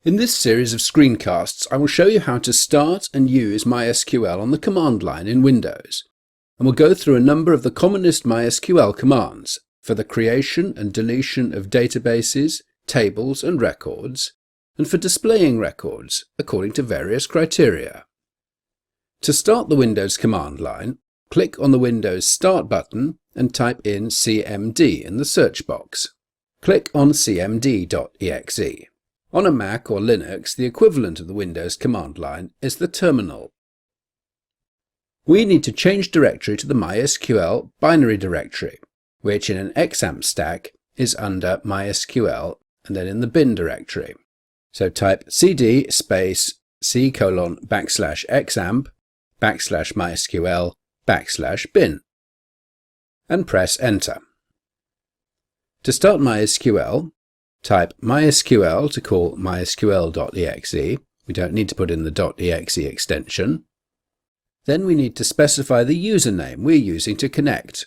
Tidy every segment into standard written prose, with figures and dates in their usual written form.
In this series of screencasts, I will show you how to start and use MySQL on the command line in Windows, and we'll go through a number of the commonest MySQL commands for the creation and deletion of databases, tables and records, and for displaying records according to various criteria. To start the Windows command line, click on the Windows Start button and type in cmd in the search box. Click on cmd.exe. On a Mac or Linux, the equivalent of the Windows command line is the terminal. We need to change directory to the MySQL binary directory, which in an XAMPP stack is under MySQL and then in the bin directory. So type cd space c:\xampp/MySQL/bin and press enter. To start MySQL, type MySQL to call mysql.exe. We don't need to put in the .exe extension. Then we need to specify the username we're using to connect.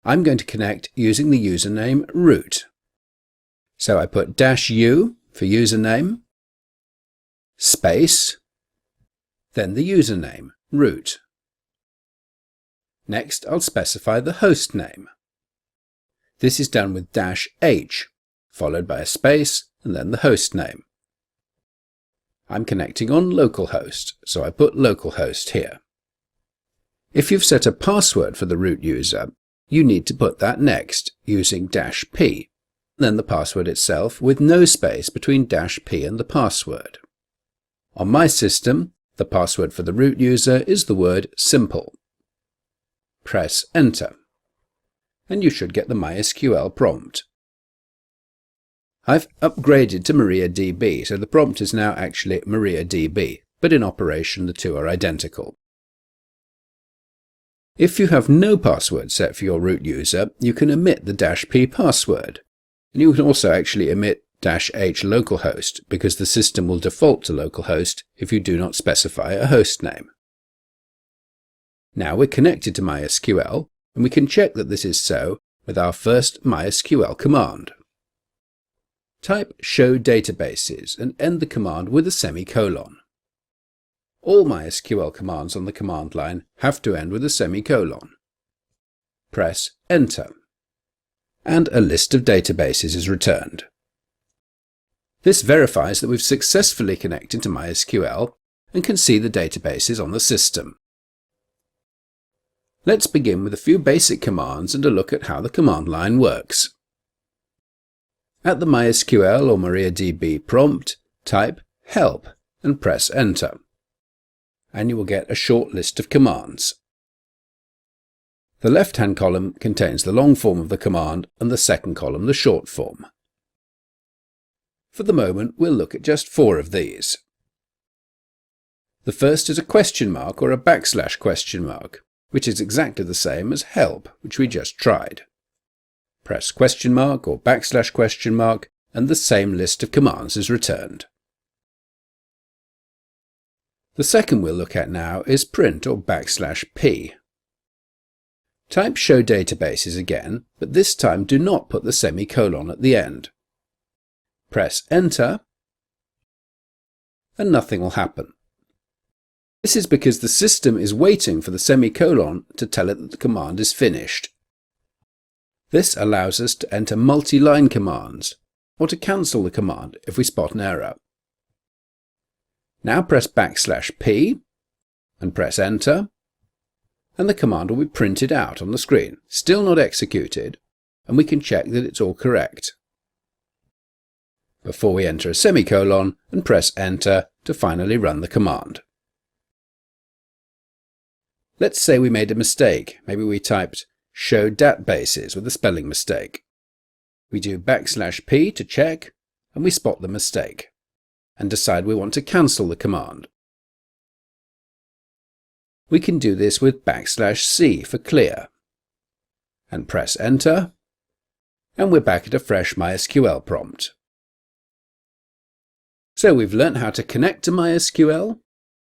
I'm going to connect using the username root. So I put -u for username, space, then the username, root. Next, I'll specify the host name. This is done with -h, followed by a space and then the host name. I'm connecting on localhost, so I put localhost here. If you've set a password for the root user, you need to put that next using -p, then the password itself with no space between -p and the password. On my system, the password for the root user is the word simple. Press enter, and you should get the MySQL prompt. I've upgraded to MariaDB, so the prompt is now actually MariaDB, but in operation the two are identical. If you have no password set for your root user, you can omit the -p password. And you can also actually omit -h localhost, because the system will default to localhost if you do not specify a host name. Now we're connected to MySQL, and we can check that this is so with our first MySQL command. Type show databases and end the command with a semicolon. All MySQL commands on the command line have to end with a semicolon. Press enter, and a list of databases is returned. This verifies that we've successfully connected to MySQL and can see the databases on the system. Let's begin with a few basic commands and a look at how the command line works. At the MySQL or MariaDB prompt, type help and press enter, and you will get a short list of commands. The left-hand column contains the long form of the command and the second column the short form. For the moment, we'll look at just 4 of these. The first is a question mark or a \question mark, which is exactly the same as help, which we just tried. Press question mark or \question mark, and the same list of commands is returned. The second we'll look at now is print or \p. Type show databases again, but this time do not put the semicolon at the end. Press enter, and nothing will happen. This is because the system is waiting for the semicolon to tell it that the command is finished. This allows us to enter multi-line commands, or to cancel the command if we spot an error. Now press \p and press enter, and the command will be printed out on the screen, still not executed, and we can check that it's all correct before we enter a semicolon and press enter to finally run the command. Let's say we made a mistake. Maybe we typed show databases with a spelling mistake. We do \p to check, and we spot the mistake, and decide we want to cancel the command. We can do this with \c for clear, and press enter, and we're back at a fresh MySQL prompt. So we've learnt how to connect to MySQL,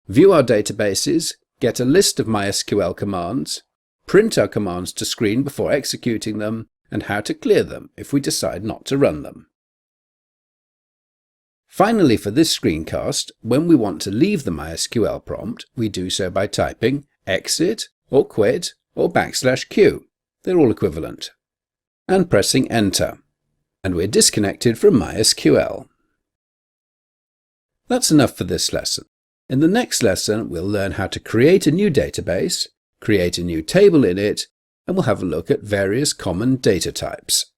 view our databases, get a list of MySQL commands, print our commands to screen before executing them, and how to clear them if we decide not to run them. Finally, for this screencast, when we want to leave the MySQL prompt, we do so by typing exit or quit or \Q. They're all equivalent. And pressing enter. And we're disconnected from MySQL. That's enough for this lesson. In the next lesson, we'll learn how to create a new database, create a new table in it, and we'll have a look at various common data types.